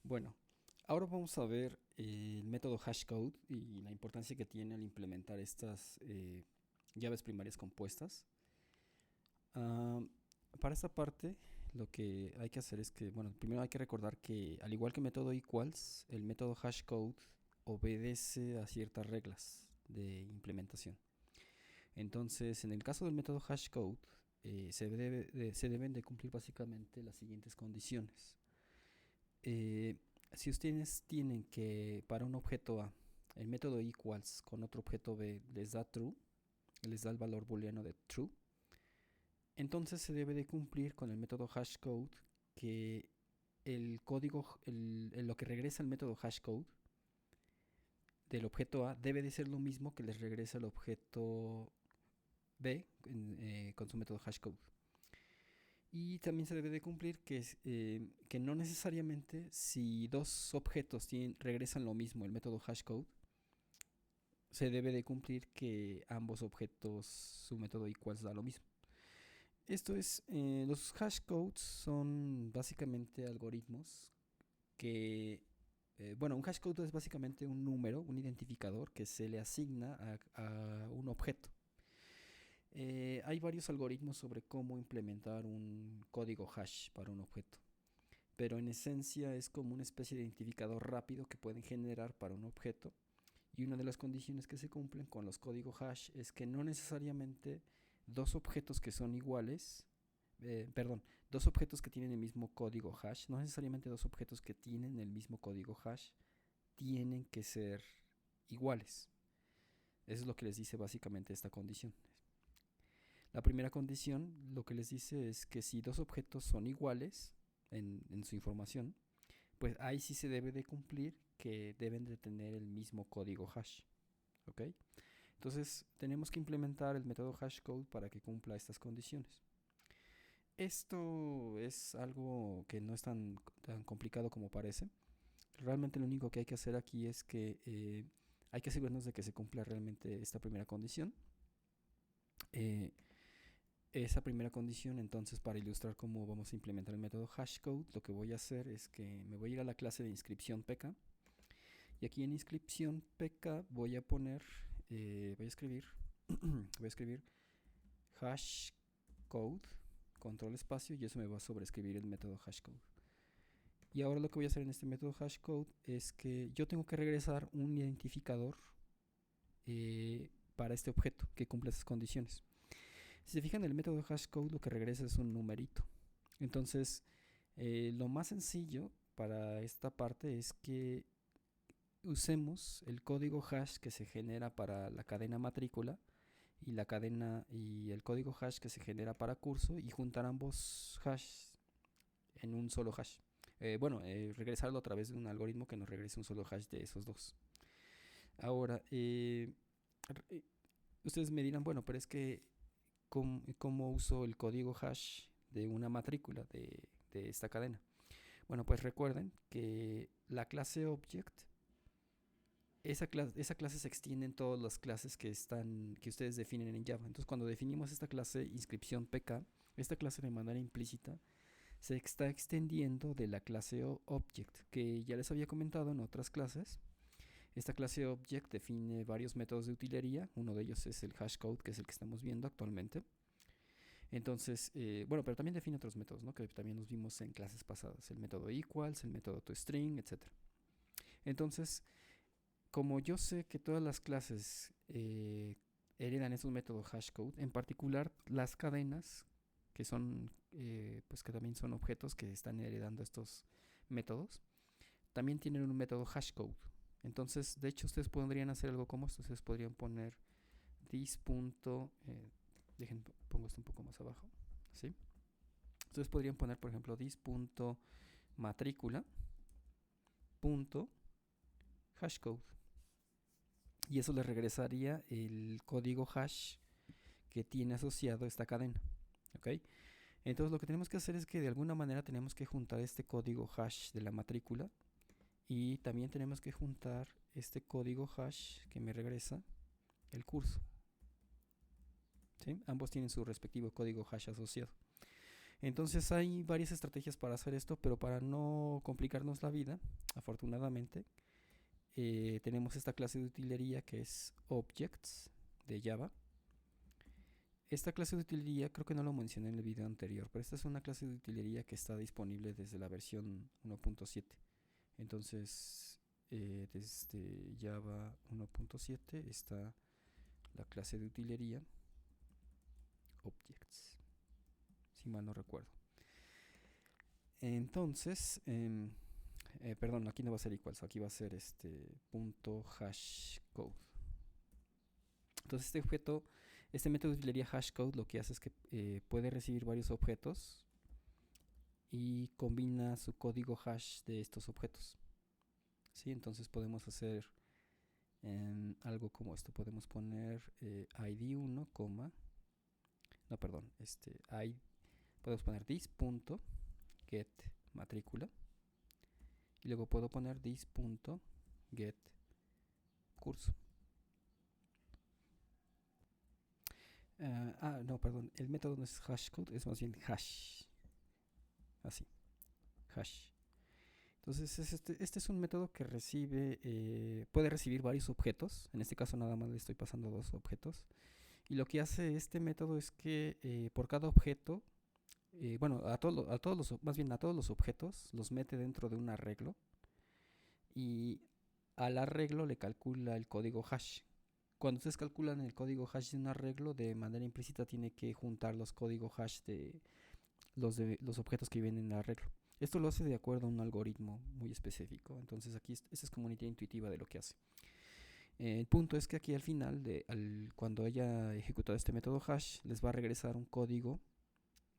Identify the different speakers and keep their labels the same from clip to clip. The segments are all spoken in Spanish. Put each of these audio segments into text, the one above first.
Speaker 1: Bueno, ahora vamos a ver el método hashcode y la importancia que tiene al implementar estas llaves primarias compuestas. Ah, para esta parte, lo que hay que hacer es que, bueno, primero hay que recordar que al igual que el método equals, el método hashcode obedece a ciertas reglas de implementación. Entonces, en el caso del método hashcode, se deben de cumplir básicamente las siguientes condiciones. Eh, si ustedes tienen que para un objeto A, el método equals con otro objeto B les da true, les da el valor booleano de true, entonces se debe de cumplir con el método hashcode que el código, lo que regresa el método hashcode del objeto A debe de ser lo mismo que les regresa el objeto B con su método hashcode. Y también se debe de cumplir que no necesariamente si dos objetos regresan lo mismo, el método hashcode, se debe de cumplir que ambos objetos, su método equals da lo mismo. Esto es, los hashcodes son básicamente algoritmos que, bueno, un hashcode es básicamente un número, un identificador que se le asigna a un objeto. Hay varios algoritmos sobre cómo implementar un código hash para un objeto, pero en esencia es como una especie de identificador rápido que pueden generar para un objeto. Y una de las condiciones que se cumplen con los códigos hash es que no necesariamente dos objetos que son iguales, perdón, dos objetos que tienen el mismo código hash, no necesariamente dos objetos que tienen el mismo código hash tienen que ser iguales. Eso es lo que les dice básicamente esta condición. La primera condición lo que les dice es que si dos objetos son iguales en su información, pues ahí sí se debe de cumplir que deben de tener el mismo código hash. ¿Ok? Entonces tenemos que implementar el método hashcode para que cumpla estas condiciones. Esto es algo que no es tan complicado como parece. Realmente lo único que hay que hacer aquí es que hay que asegurarnos de que se cumpla realmente esta primera condición. Eh, Esa primera condición, entonces, para ilustrar cómo vamos a implementar el método hashcode, lo que voy a hacer es que me voy a ir a la clase de inscripción PK. Y aquí en inscripción PK voy a poner, voy a escribir, voy a escribir hashcode, control espacio, y eso me va a sobreescribir el método hashcode. Y ahora lo que voy a hacer en este método hashcode es que yo tengo que regresar un identificador para este objeto que cumple esas condiciones. Si se fijan, el método hashcode lo que regresa es un numerito. Entonces, lo más sencillo para esta parte es que usemos el código hash que se genera para la cadena matrícula y la cadena y el código hash que se genera para curso y juntar ambos hash en un solo hash. Regresarlo a través de un algoritmo que nos regrese un solo hash de esos dos. Ahora, ustedes me dirán, bueno, pero es que ¿cómo uso el código hash de una matrícula de esta cadena? Bueno, pues recuerden que la clase object, esa clase se extiende en todas las clases que ustedes definen en Java. Entonces, cuando definimos esta clase inscripción PK, esta clase de manera implícita se está extendiendo de la clase object, que ya les había comentado en otras clases. Esta clase object define varios métodos de utilería. Uno de ellos es el hashcode, que es el que estamos viendo actualmente. Entonces, pero también define otros métodos, ¿no? Que también nos vimos en clases pasadas. El método equals, el método toString, etc. Entonces, como yo sé que todas las clases heredan esos métodos hashcode, en particular las cadenas, que son, pues que también son objetos que están heredando estos métodos, también tienen un método hashcode. Entonces, de hecho, ustedes podrían hacer algo como esto. Ustedes podrían poner this. Dejen, pongo esto un poco más abajo. ¿Sí? Ustedes podrían poner, por ejemplo, this.matrícula.hashcode. Y eso le regresaría el código hash que tiene asociado esta cadena. ¿Ok? Entonces lo que tenemos que hacer es que de alguna manera tenemos que juntar este código hash de la matrícula y también tenemos que juntar este código hash que me regresa el curso. ¿Sí? Ambos tienen su respectivo código hash asociado. Entonces hay varias estrategias para hacer esto, pero para no complicarnos la vida, afortunadamente, tenemos esta clase de utilería que es Objects de Java. Esta clase de utilería creo que no lo mencioné en el video anterior, pero esta es una clase de utilería que está disponible desde la versión 1.7. Entonces, desde Java 1.7 está la clase de utilería Objects, si mal no recuerdo. Entonces, perdón, aquí no va a ser equals, aquí va a ser punto hashcode. Entonces este método de utilería hashcode lo que hace es que puede recibir varios objetos y combina su código hash de estos objetos. ¿Sí? Entonces podemos hacer algo como esto. Podemos poner id1, no, perdón, podemos poner this.get matrícula y luego puedo poner this.get curso. No, perdón, el método no es hashcode, es más bien hash. Así, hash. Entonces este es un método que puede recibir varios objetos. En este caso nada más le estoy pasando 2 objetos. Y lo que hace este método es que por cada objeto, bueno, a todos los objetos los mete dentro de un arreglo. Y al arreglo le calcula el código hash. Cuando ustedes calculan el código hash de un arreglo, de manera implícita tiene que juntar los códigos hash de los objetos que vienen en el arreglo. Esto lo hace de acuerdo a un algoritmo muy específico. Entonces aquí esta es como una idea intuitiva de lo que hace. El punto es que aquí al final, cuando haya ejecutado este método hash, les va a regresar un código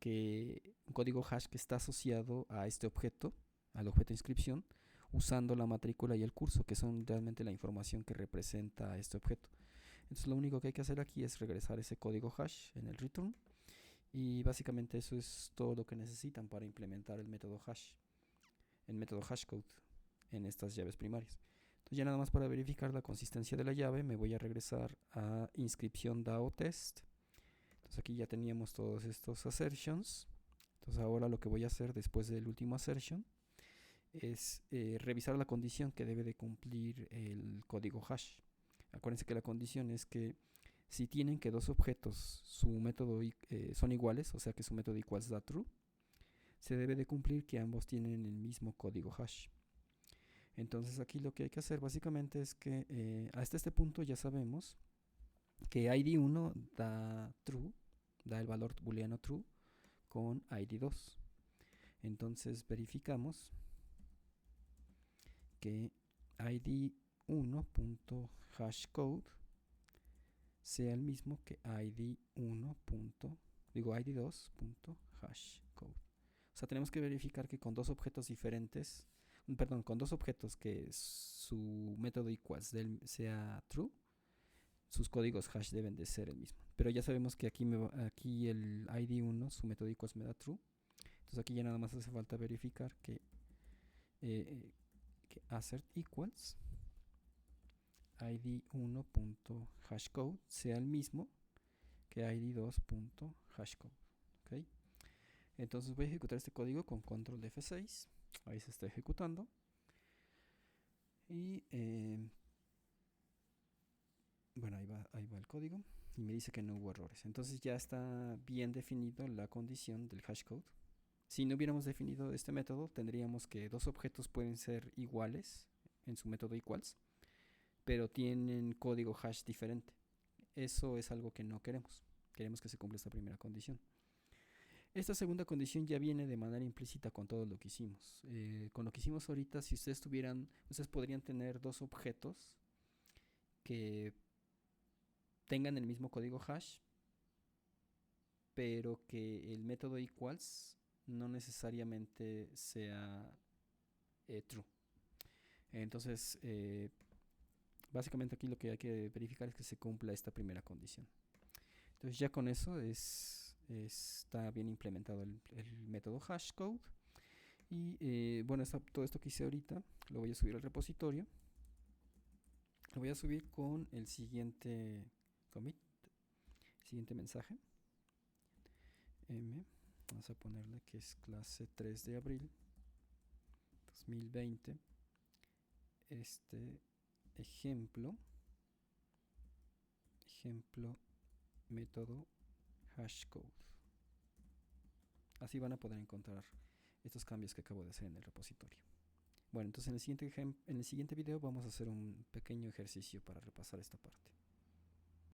Speaker 1: hash que está asociado a este objeto, al objeto de inscripción, usando la matrícula y el curso, que son realmente la información que representa este objeto. Entonces lo único que hay que hacer aquí es regresar ese código hash en el return. Y básicamente eso es todo lo que necesitan para implementar el método hashcode en estas llaves primarias. Entonces ya nada más para verificar la consistencia de la llave me voy a regresar a inscripción DAO test. Entonces aquí ya teníamos todos estos assertions. Entonces ahora lo que voy a hacer después del último assertion es revisar la condición que debe de cumplir el código hash. Acuérdense que la condición es que si tienen que dos objetos su método son iguales, o sea que su método equals da true, se debe de cumplir que ambos tienen el mismo código hash. Entonces aquí lo que hay que hacer básicamente es que hasta este punto ya sabemos que id1 da true, da el valor booleano true con id2. Entonces verificamos que id1.hashcode sea el mismo que id2.hashcode. O sea, tenemos que verificar que con dos objetos diferentes, con dos objetos que su método equals sea true, sus códigos hash deben de ser el mismo. Pero ya sabemos que aquí el id1, su método equals me da true. Entonces aquí ya nada más hace falta verificar que assert equals id1.hashcode sea el mismo que id2.hashcode. ¿Okay? Entonces voy a ejecutar este código con control F6. Ahí se está ejecutando. Y bueno, ahí va el código. Y me dice que no hubo errores. Entonces ya está bien definido la condición del hashcode. Si no hubiéramos definido este método, tendríamos que dos objetos pueden ser iguales en su método equals, pero tienen código hash diferente. Eso es algo que no queremos. Queremos que se cumpla esta primera condición. Esta segunda condición ya viene de manera implícita con todo lo que hicimos. Con lo que hicimos ahorita, si ustedes podrían tener dos objetos que tengan el mismo código hash, pero que el método equals no necesariamente sea true. Entonces, básicamente aquí lo que hay que verificar es que se cumpla esta primera condición. Entonces ya con eso está bien implementado el método hashcode. Y bueno, todo esto que hice ahorita lo voy a subir al repositorio. Lo voy a subir con el siguiente commit, siguiente mensaje. Vamos a ponerle que es clase 3 de abril 2020. Este ejemplo método hashcode. Así van a poder encontrar estos cambios que acabo de hacer en el repositorio. Bueno, entonces en el siguiente video vamos a hacer un pequeño ejercicio para repasar esta parte.